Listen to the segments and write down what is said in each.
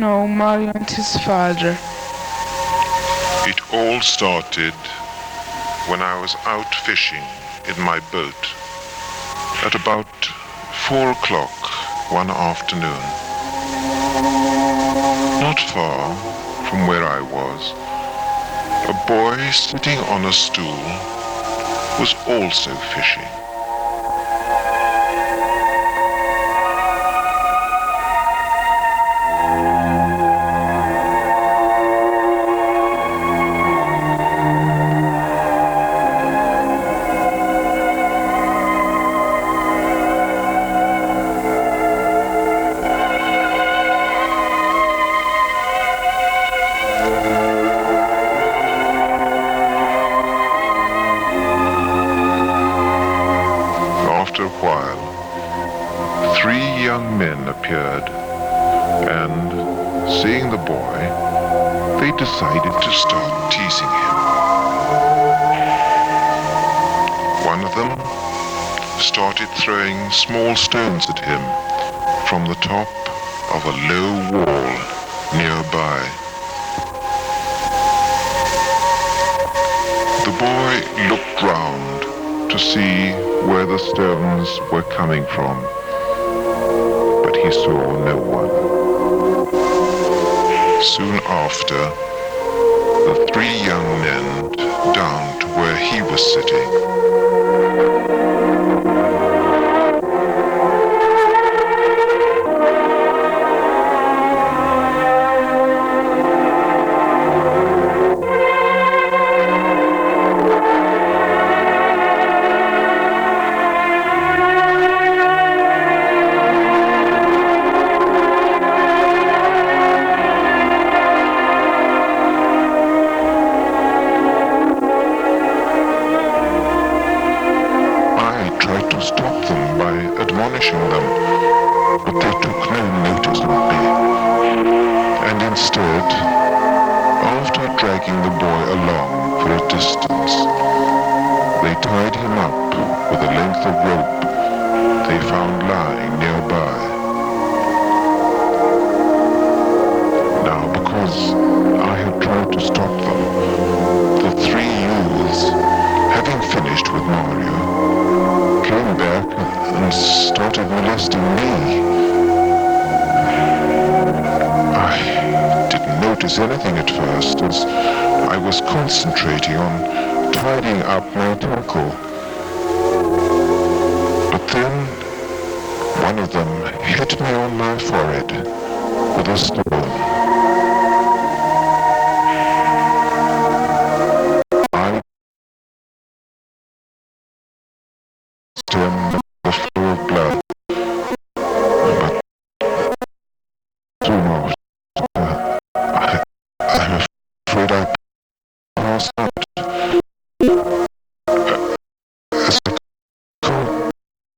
know Mario and his father. It all started when I was out fishing in my boat at about 4 o'clock one afternoon. Not far from where I was, a boy sitting on a stool was also fishing. After a while, 3 young men appeared, and, seeing the boy, they decided to start teasing him. One of them started throwing small stones at him from the top of a low wall nearby. The boy looked round to see where the stones were coming from, but he saw no one. Soon after, the 3 young men went down to where he was sitting. Admonishing them, but they took no notice of me, and instead, after dragging the boy along for a distance, they tied him up with a length of rope they found lying nearby. Now, because I had tried to stop them, the 3 youths, having finished with Mario, came back and started molesting me. I didn't notice anything at first, as I was concentrating on tidying up my tackle. But then one of them hit me on my forehead with a stone. I stemmed the flow of blood, but soon after, I'm afraid I passed out, as I can't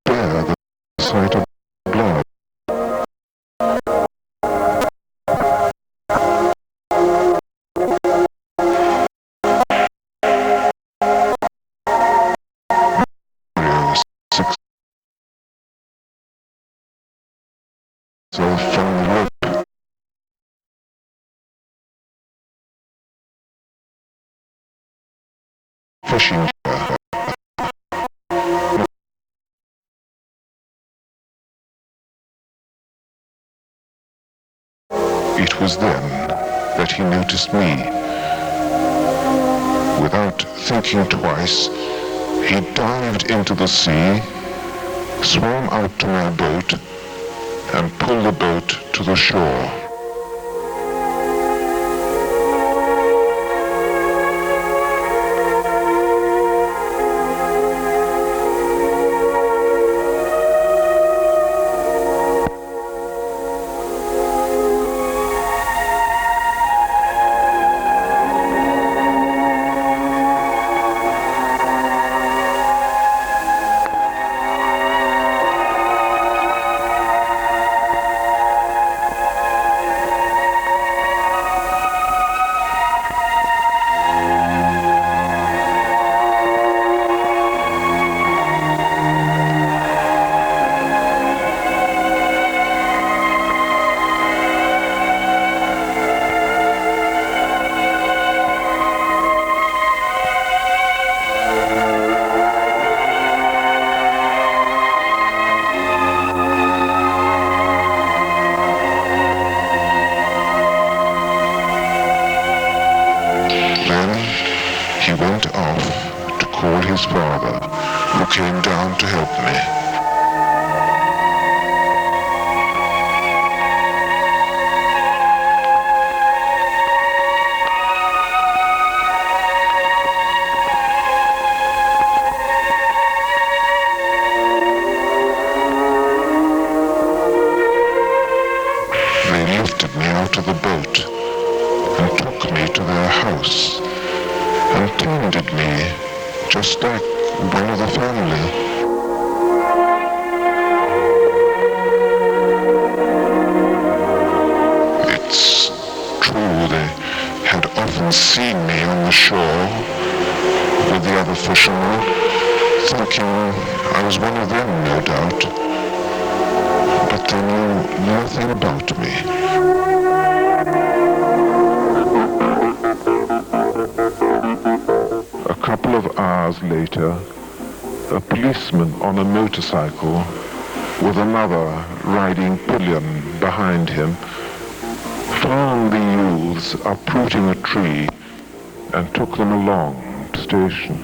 bear the sight of blood. From the rope. Fishing gear. It was then that he noticed me. Without thinking twice, he dived into the sea, swam out to my boat, and pulled the boat to the shore. Then he went off to call his father, who came down to help me. They lifted me out of the boat and took me to their house and tended me just like one of the family. It's true they had often seen me on the shore with the other fishermen, thinking I was one of them, no doubt, but they knew nothing about me. A couple of hours later, a policeman on a motorcycle with another riding pillion behind him found the youths uprooting a tree and took them along to station.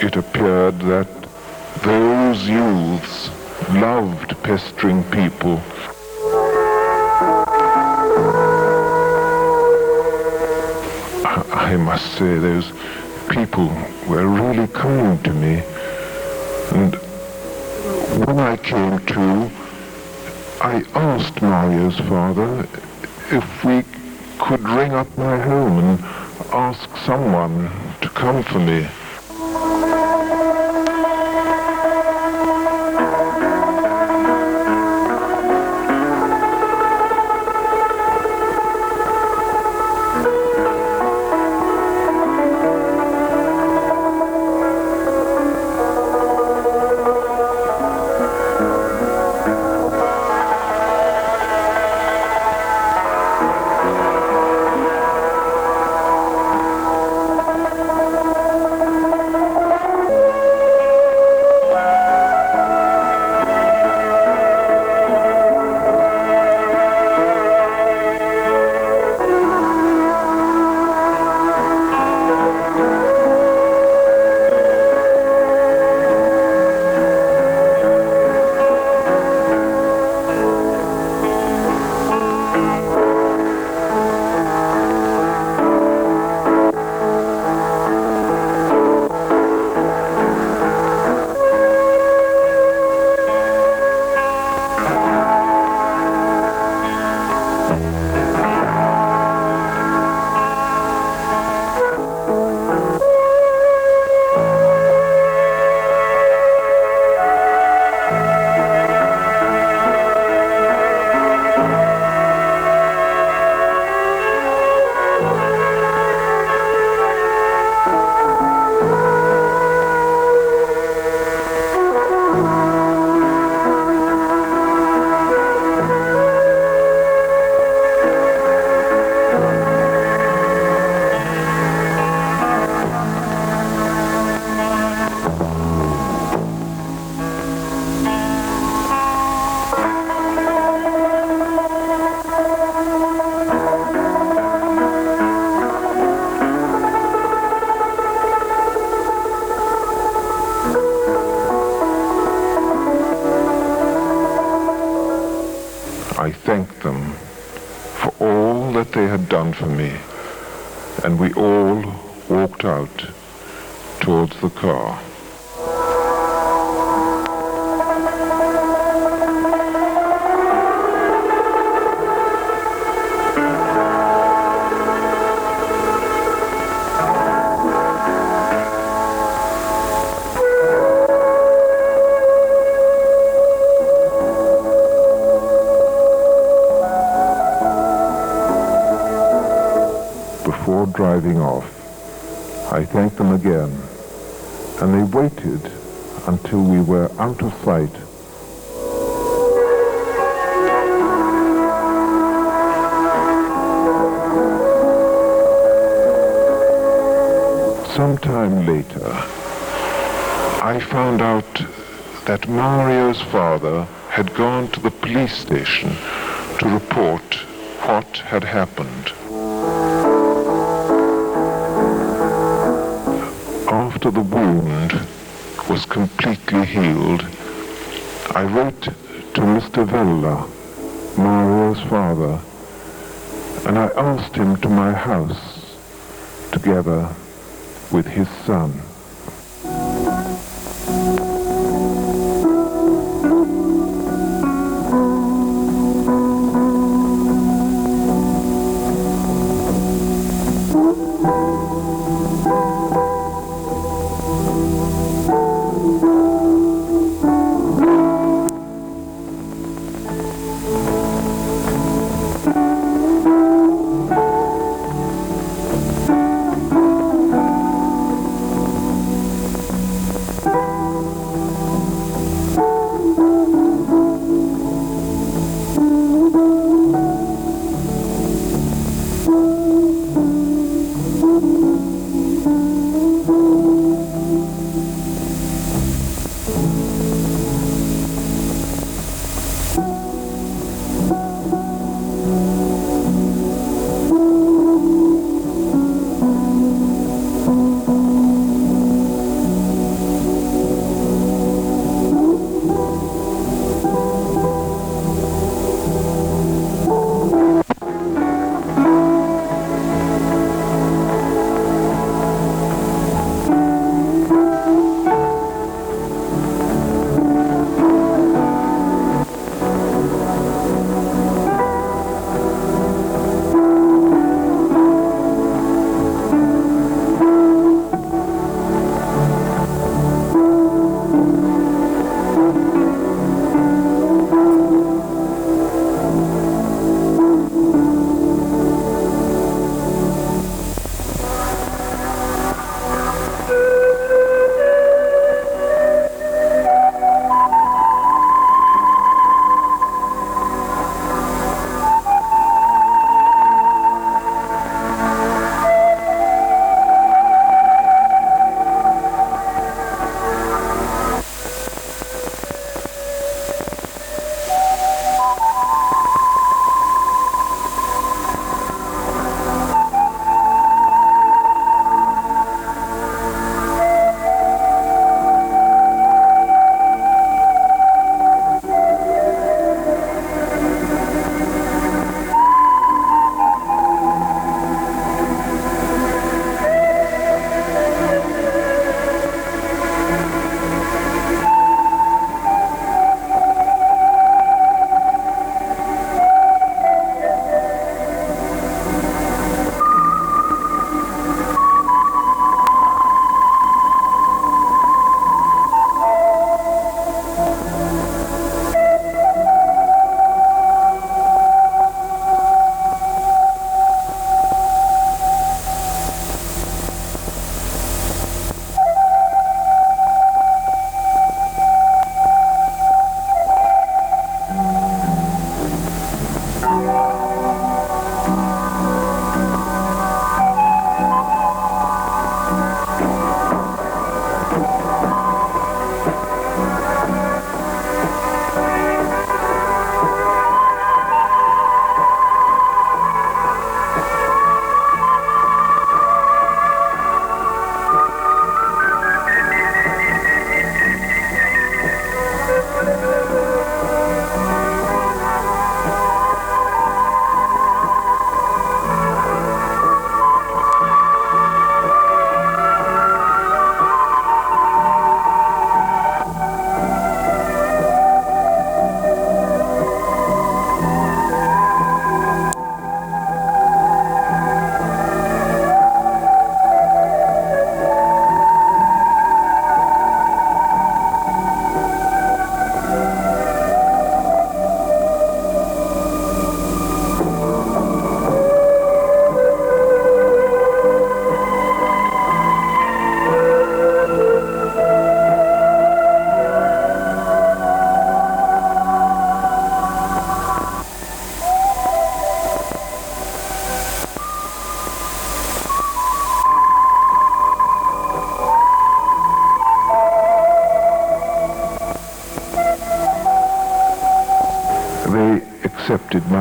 It appeared that those youths loved pestering people. I must say those people were really kind to me. And when I came to, I asked Mario's father if we could ring up my home and ask someone to come for me. I thanked them for all that they had done for me, and we all walked out towards the car. driving off, I thanked them again, and they waited until we were out of sight. Sometime later, I found out that Mario's father had gone to the police station to report what had happened. After the wound was completely healed, I wrote to Mr. Vella, Mario's father, and I asked him to my house together with his son.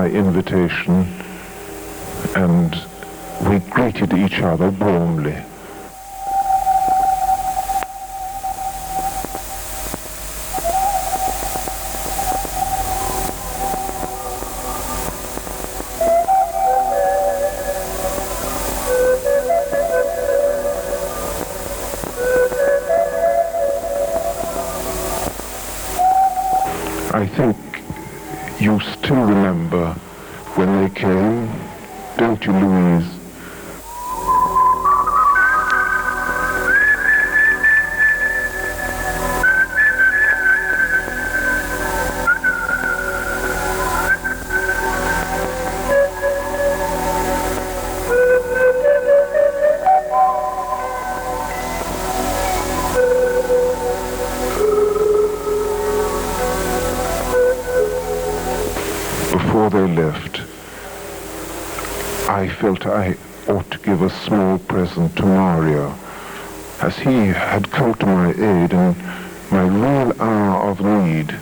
my invitation, and we greeted each other warmly. I think you still remember when they came, don't you, Louise? Before they left, I felt I ought to give a small present to Mario, as he had come to my aid in my real hour of need.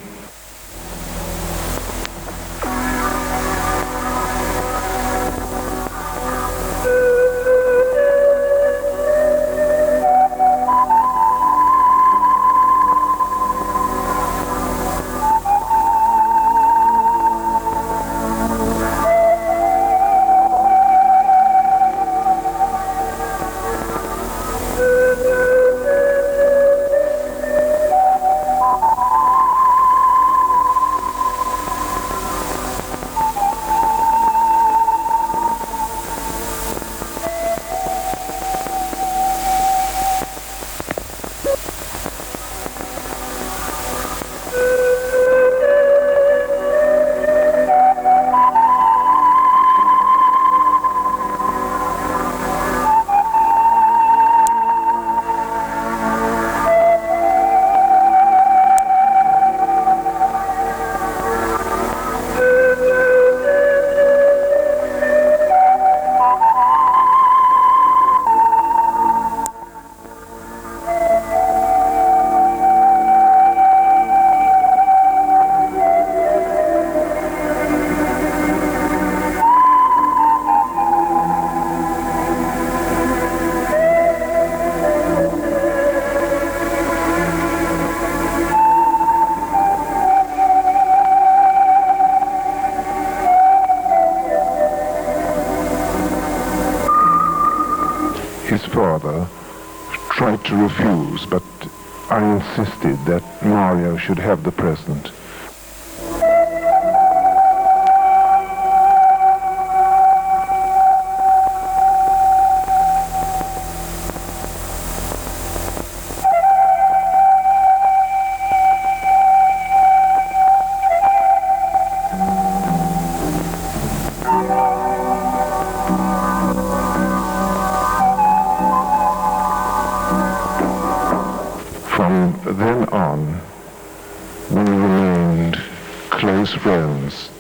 His father tried to refuse, but I insisted that Mario should have the present. From then on, we remained close friends.